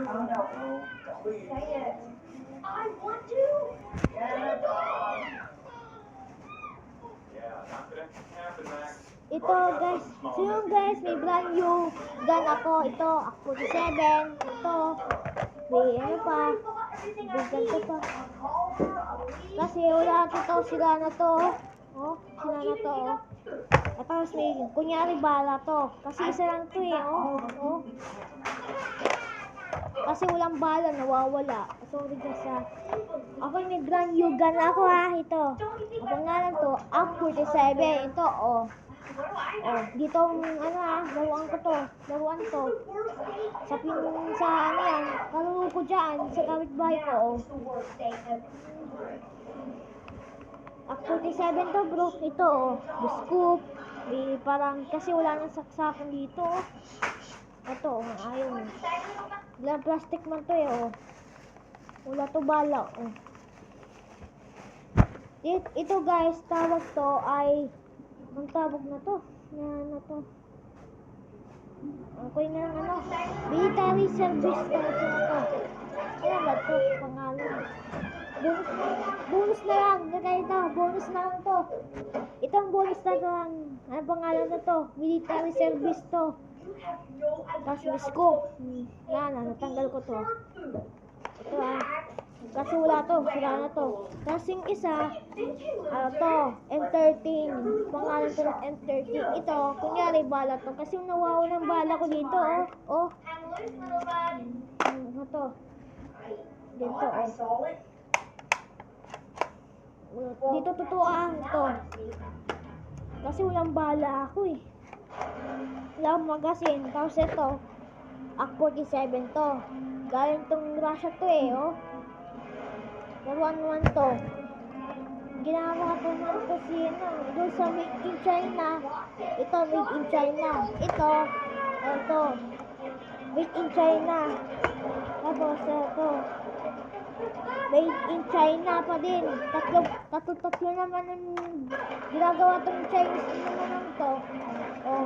I want to. Ito guys, so yun guys, may brand new gun ako. Ito, AK-47. Ito, may ano pa, may ganito pa. Kasi wala to, sila na to. Oh, sila na to. At tapos may, kunyari bala to. Kasi isa lang to eh, oh. Kasi walang bala, nawawala. Sorry guys ha. Ako may brand new gun ako ha, ito. Ang pangalan to, AK-47. Ito, oh. Oh, dito ano laruan ko to. Laruan to. Sa ano yan, kalaro ko dyan, sa kapitbahay ko, oh. AK-47 to bro, ito, oh. The scoop. Parang, kasi wala nang saksakan dito, oh. Ito, oh, ayun. Walang plastic man to eh, oh. Wala to bala, oh. Ito guys, tawag to ay, ang tawag na to, na to. Okay na ano, military service to, ano ba to, pangalan. Bonus na lang, ito, bonus na lang to. Itong bonus na lang, ano pangalan na to, military service to. Tapos may scope. Natanggal ko to. Ito kasi wala to, sila na to. Tapos yung isa, to, M13. Pangalan to ng M13. Ito, kunyari bala to. Kasi nawawala ng bala ko dito, oh. Ano to? Dito, oh. Dito totoo to. Kasi walang bala ako eh. Wala magazine. Tapos ito, AK-47 to. Galing tong Russia to eh, oh. Laruan to. Ginawa ko naman kasi doon sa Made in China. Ito, Made in China. Ito, Made in China. Tapos ito, Made in China pa din. Tatlo naman ang ginagawa tong Chinese naman to. Oh.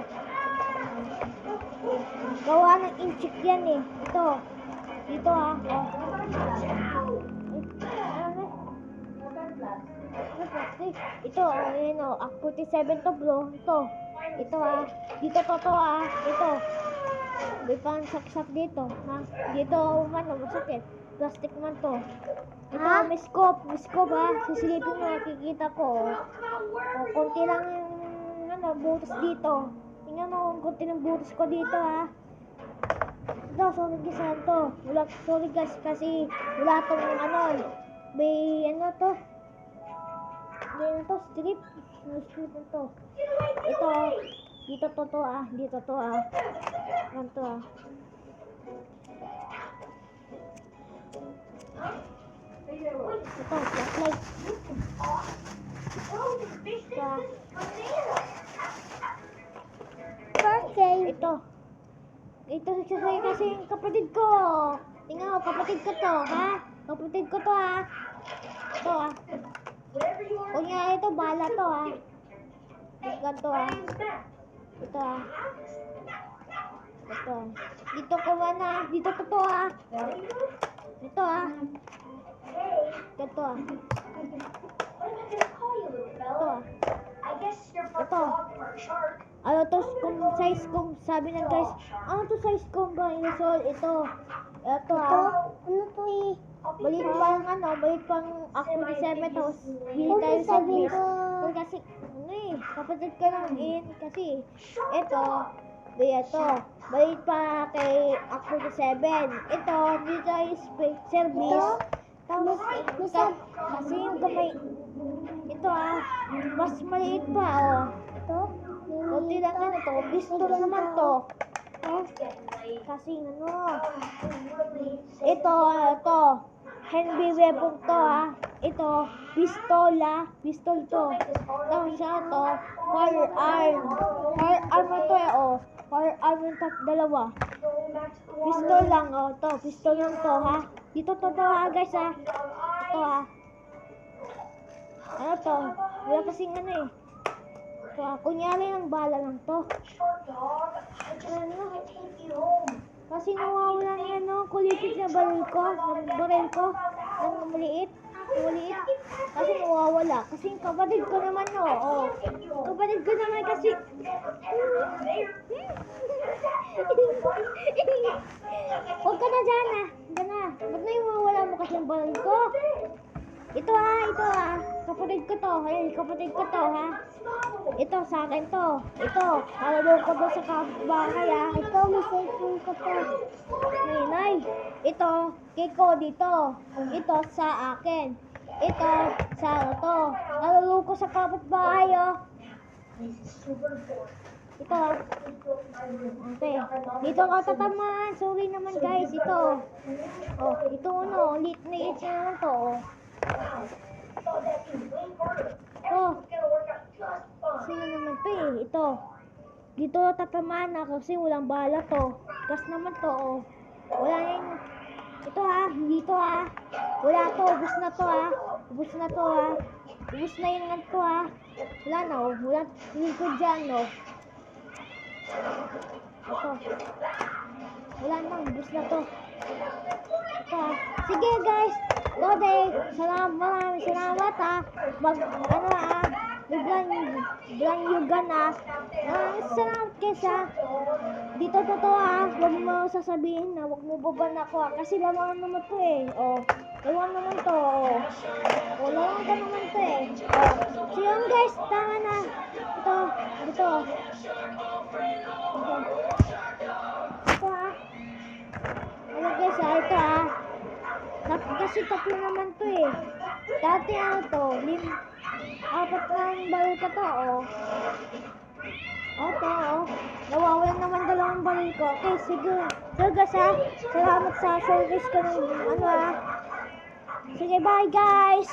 Gawa ng inchik yan eh. Ito. Dito oh. Ito, ayan o. AK-47 to bro. Ito Dito to Ito. May pang saksak dito. Ha? Dito man masakit. Plastic man to. Ito, may scope ha. Sisilipin mo, nakikita ko. Konti lang yung butas dito. Tingnan mo kung konti ng butas ko dito ha. Ito, sorry guys to. Sorry guys kasi wala tong may to. May strip. May strip na to. Ito, dito to Dito to Ganito Ito, flashlight. Ito kasi kapatid ko. Tingnan mo, kapatid ko to, ha? Kapatid ko to, ha? Ito, ha? Kung nga ito, bala to, ha? Ganito, ha? Ito, ha? Ito. Dito ko na. Dito to, ha? Ito, ha? Ganito, ha? Ito, ha? Ito. Ano to, size kung sabi ng guys, ano to size kung ba inasol? Ito ano to eh? Balit pang AK-47 tapos military service. Kasi, kapatid ka lang kasi, ito, balit pa kay AK-47. Ito, military service. Tapos, kasi yung kamay, ito mas maliit pa, ito. Kunti lang to. Pistol naman to. Kasi ito. Heavy weapon to Ito, pistol to. Tapos siya to, firearm. Firearm to Firearm yung dalawa. Pistol lang to. Pistol lang to Dito to guys Ito Ano to? Wala kasing kunyari ng bala lang to. Kasi nawawala yan kulipit na baril ko, ng maliit. Kasi nawawala. Kasi yung kapatid ko naman, oh. Kapatid ko naman kasi... Huwag ka na dyan, ah. Diyan na. Ba't na yung mawawala mo kasi yung baril ko? Ito, kapatid ko to. Ayun, kapatid ko to, ha. Ito, sa akin to. Ito, nalaro ko doon sa kapitbahay, ha. Ito, may cellphone ko to. Nay. Ito, kay ko dito. Ito, sa akin. Ito, sa to. Nalaro ko sa kapitbahay, oh. Ito, okay. Dito ka tatamaan. Sorry naman, guys. Ito. Oh, ito, liit na naman to, oh. Oh, sino naman to eh? Ito. Dito tatamaan na kasi walang bala to. Gas naman to, oh. Wala na yung... Ito dito wala to, ubus na to, ubus na to, ubus na yung nag to, wala na, wala likod dyan, no. Ito. Wala na, ubus na to. Ito, sige guys, Lode, maraming salamat, biglang yugan, maraming salamat guys, dito totoo, huwag mo sasabihin na huwag mo baban ako, kasi lamangan naman to eh, lamangan naman to, lamangan ka naman to eh, so yun guys, tama na, ito, ano guys, ito kasi tatlo naman to eh. Dati to, 4 lang baril ka to, to, nawawalan naman 2 baril ko. Okay, sige. So guys, salamat sa service ko ng sige, bye guys!